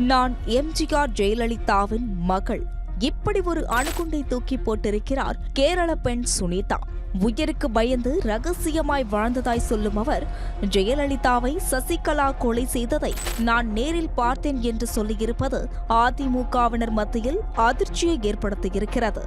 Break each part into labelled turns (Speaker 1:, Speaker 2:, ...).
Speaker 1: நான் எம்ஜிஆர் ஜெயலலிதாவின் மகள். இப்படி ஒரு அணுகுண்டை தூக்கி போட்டிருக்கிறார் கேரள பெண் சுனிதா. உயிருக்கு பயந்து ரகசியமாய் வாழ்ந்ததாய் சொல்லும் அவர், ஜெயலலிதாவை சசிகலா கொலை செய்ததை நான் நேரில் பார்த்தேன் என்று சொல்லியிருப்பது அதிமுகவினர் மத்தியில் அதிர்ச்சியை ஏற்படுத்தியிருக்கிறது.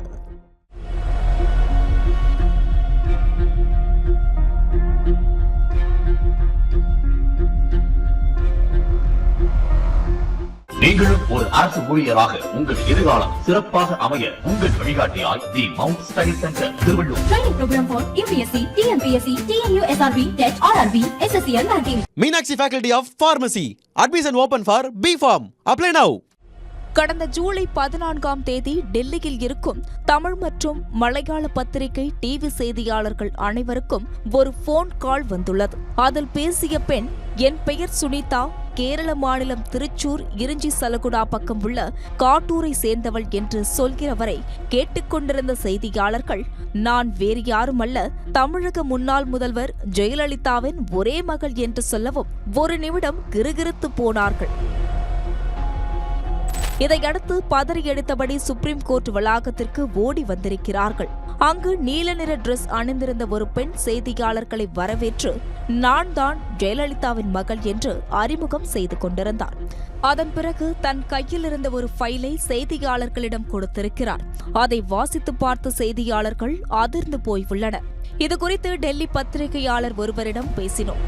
Speaker 2: நீங்களும் ஒரு அரசு ஊழியராக உங்கள் எதிர்காலம் சிறப்பாக அமைய உங்கள் வழிகாட்டியாய் the mount study centre Tiruvallur.
Speaker 3: Training program for UPSC, TNPSC, TNU, SRB, TET, RRB, SSCL ranking.
Speaker 4: Meenakshi Faculty of Pharmacy. Admission open for B.Pharm. Apply now.
Speaker 1: கடந்த ஜூலை 14ஆம் தேதி டெல்லியில் இருக்கும் தமிழ் மற்றும் மலையாள பத்திரிகை டிவி செய்தியாளர்கள் அனைவருக்கும் ஒரு போன் கால் வந்துள்ளது. அதில் பேசிய பெண், என் பெயர் சுனிதா, கேரள மாநிலம் திருச்சூர் இரிஞ்சி சலகுடா பக்கம் உள்ள காட்டூரை சேர்ந்தவள் என்று சொல்கிறவரை கேட்டுக்கொண்டிருந்த செய்தியாளர்கள், நான் வேறு யாருமல்ல, தமிழக முன்னாள் முதல்வர் ஜெயலலிதாவின் ஒரே மகள் என்று சொல்லவும் ஒரு நிமிடம் கிறுகிறுத்து போனார்கள். இதையடுத்து பதறியடித்தபடி சுப்ரீம் கோர்ட் வளாகத்திற்கு ஓடி வந்திருக்கிறார்கள். அங்கு நீல நிற டிரெஸ் அணிந்திருந்த ஒரு பெண் செய்தியாளர்களை வரவேற்று, நான் தான் ஜெயலலிதாவின் மகள் என்று அறிமுகம் செய்து கொண்டிருந்தார். அதன் பிறகு தன் கையில் இருந்த ஒரு ஃபைலை செய்தியாளர்களிடம் கொடுத்திருக்கிறார். அதை வாசித்து பார்த்த செய்தியாளர்கள் அதிர்ந்து போய் உள்ளனர். இதுகுறித்து டெல்லி பத்திரிகையாளர் ஒருவரிடம் பேசினோம்.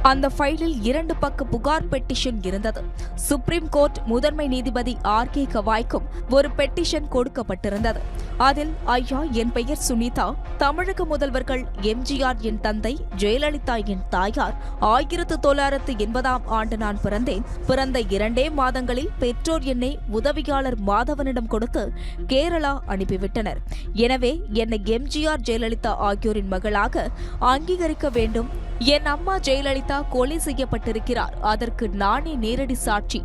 Speaker 1: அந்த ஃபைலில் 2 பக்க புகார் பெட்டிஷன் இருந்தது. சுப்ரீம் கோர்ட் முதன்மை நீதிபதி R.K. கவாய்க்கும் ஒரு பெட்டிஷன் கொடுக்கப்பட்டிருந்தது. அதில், ஐயா, என் பெயர் சுனிதா, தமிழக முதல்வர்கள் எம்ஜிஆர் என் தந்தை, ஜெயலலிதா என் தாயார், 1980ஆம் ஆண்டு நான் பிறந்தேன். பிறந்த 2 மாதங்களில் பெற்றோர் என்னை உதவியாளர் மாதவனிடம் கொடுத்து கேரளா அனுப்பிவிட்டனர். எனவே என்னை எம்ஜிஆர் ஜெயலலிதா ஆகியோரின் மகளாக அங்கீகரிக்க வேண்டும். என் அம்மா ஜெயலலிதா கொலை செய்யப்பட்டிருக்கிறார், அதற்கு நானே நேரடி சாட்சி.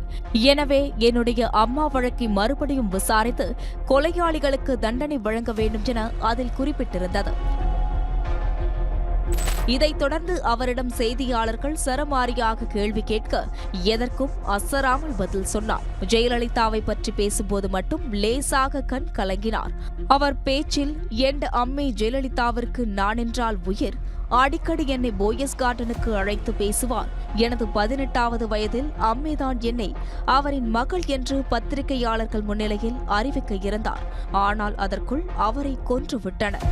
Speaker 1: எனவே என்னுடைய அம்மா வழக்கை மறுபடியும் விசாரித்து கொலையாளிகளுக்கு தண்டனை வழங்க வேண்டும் என அதில் குறிப்பிட்டிருந்தது. இதைத் தொடர்ந்து அவரிடம் செய்தியாளர்கள் சரமாரியாக கேள்வி கேட்க எதற்கும் அசராமல் பதில் சொன்னார். ஜெயலலிதாவை பற்றி பேசும்போது மட்டும் லேசாக கண் கலங்கினார். அவர் பேச்சில், என் அம்மை ஜெயலலிதாவிற்கு நான் என்றால் உயிர், அடிக்கடி என்னை போயஸ் கார்டனுக்கு அழைத்து பேசுவார். எனது 18வது வயதில் அம்மைதான் என்னை அவரின் மகள் என்று பத்திரிகையாளர்கள் முன்னிலையில் அறிவிக்க இருந்தார். ஆனால் அதற்குள் அவரை கொன்றுவிட்டனர்.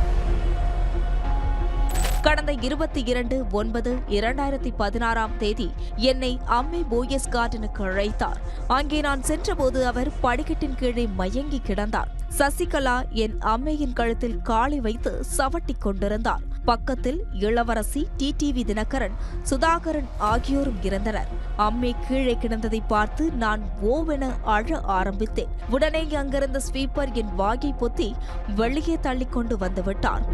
Speaker 1: கடந்த 22/9/2016ஆம் தேதி என்னை அம்மை போயஸ் கார்டனுக்கு அழைத்தார். அங்கே நான் சென்றபோது அவர் படிக்கட்டின் கீழே மயங்கி கிடந்தார். சசிகலா என் அம்மையின் கழுத்தில் காலை வைத்து சவட்டி கொண்டிருந்தார். பக்கத்தில் இளவரசி, டிடிவி தினகரன், சுதாகரன் ஆகியோரும் இருந்தனர். அம்மை கீழே கிடந்ததை பார்த்து நான் ஓவென அழ ஆரம்பித்தேன். உடனே அங்கிருந்த ஸ்வீப்பர் என் வாயை பொத்தி வெளியே தள்ளிக்கொண்டு வந்துவிட்டார்.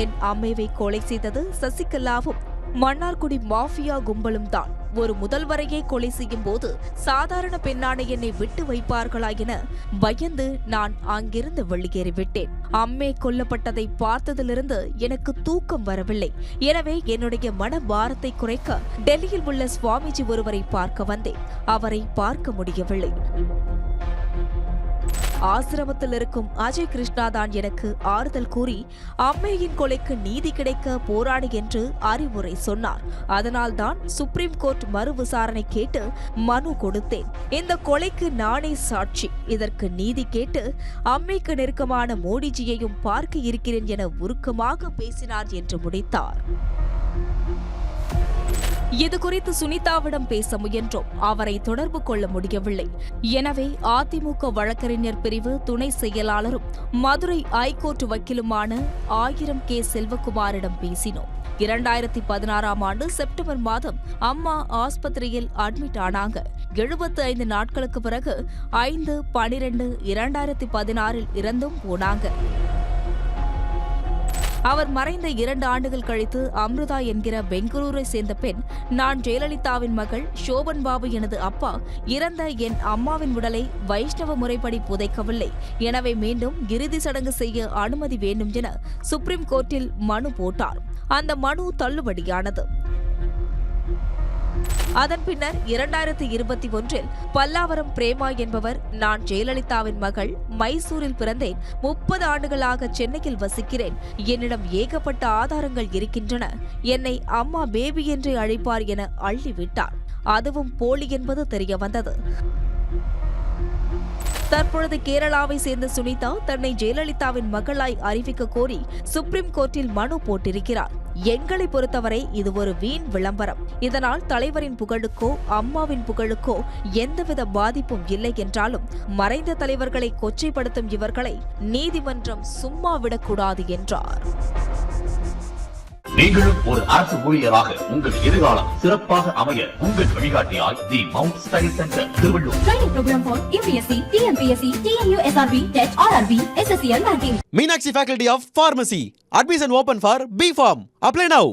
Speaker 1: என் அம்மையை கொலை செய்தது சசிகலாவும் மன்னார்குடி மாஃபியா கும்பலும் தான். ஒரு முதல்வரையே கொலை செய்யும் போது சாதாரண பெண்ணான என்னை விட்டு வைப்பார்களா என பயந்து நான் அங்கிருந்து வெளியேறிவிட்டேன். அம்மே கொல்லப்பட்டதை பார்த்ததிலிருந்து எனக்கு தூக்கம் வரவில்லை. எனவே என்னுடைய மன பாரத்தை குறைக்க டெல்லியில் உள்ள சுவாமிஜி ஒருவரை பார்க்க வந்தேன். அவரை பார்க்க முடியவில்லை. ஆசிரமத்தில் இருக்கும் அஜய் கிருஷ்ணா தான் எனக்கு ஆறுதல் கூறி அம்மையின் கொலைக்கு நீதி கிடைக்க போராடு என்று அறிவுரை சொன்னார். அதனால்தான் சுப்ரீம் கோர்ட் மறு விசாரணை கேட்டு மனு கொடுத்தேன். இந்த கொலைக்கு நானே சாட்சி. இதற்கு நீதி கேட்டு அம்மைக்கு நெருக்கமான மோடிஜியையும் பார்க்க இருக்கிறேன் என உருக்கமாக பேசினார் என்று முடித்தார். இதுகுறித்து சுனிதாவிடம் பேச முயன்றோம். அவரை தொடர்பு கொள்ள முடியவில்லை. எனவே அதிமுக வழக்கறிஞர் பிரிவு துணை செயலாளரும் மதுரை ஐகோர்ட் வக்கீலுமான 1000 கே செல்வகுமாரிடம் பேசினோம். 2016ஆம் ஆண்டு செப்டம்பர் மாதம் அம்மா ஆஸ்பத்திரியில் அட்மிட் ஆனாங்க. 75 நாட்களுக்கு பிறகு 5/12/2016 இறந்தும் போனாங்க. அவர் மறைந்த 2 ஆண்டுகள் கழித்து அம்ருதா என்கிற பெங்களூரை சேர்ந்த பெண், நான் ஜெயலலிதாவின் மகள் சோபன் பாபு, எனது அப்பா இறந்த என் அம்மாவின் உடலை வைஷ்ணவ முறைப்படி புதைக்கவில்லை. எனவே மீண்டும் இறுதி சடங்கு செய்ய அனுமதி வேண்டும் என சுப்ரீம் கோர்ட்டில் மனு போட்டார். அந்த மனு தள்ளுபடியானது. அதன் பின்னர் 2021 பல்லாவரம் பிரேமா என்பவர், நான் ஜெயலலிதாவின் மகள், மைசூரில் பிறந்தேன், 30 ஆண்டுகளாக சென்னையில் வசிக்கிறேன், என்னிடம் ஏகப்பட்ட ஆதாரங்கள் இருக்கின்றன, என்னை அம்மா பேபி என்றே அழைப்பார் என அள்ளிவிட்டார். அதுவும் போலி என்பது தெரியவந்தது. தற்பொழுது கேரளாவை சேர்ந்த சுனிதா தன்னை ஜெயலலிதாவின் மகளாய் அறிவிக்க கோரி சுப்ரீம் கோர்ட்டில் மனு போட்டிருக்கிறார். எங்களை பொறுத்தவரை இது ஒரு வீண் விளம்பரம். இதனால் தலைவரின் புகழுக்கோ அம்மாவின் புகழுக்கோ எந்தவித பாதிப்பும் இல்லை என்றாலும் மறைந்த தலைவர்களை கொச்சைப்படுத்தும் இவர்களை நீதிமன்றம் சும்மா விடக்கூடாது என்றார்.
Speaker 2: நீங்களும் ஒரு அரசு ஊழியராக உங்கள் எதிர்காலம் சிறப்பாக அமைய உங்கள் வழிகாட்டியாய் the mount study centre Tiruvallur.
Speaker 3: Training program for UPSC, TNPSC, TNU SRB, TET, RRB, SSCL ranking.
Speaker 4: Meenakshi Faculty of Pharmacy. Admission open for B Farm. Apply now.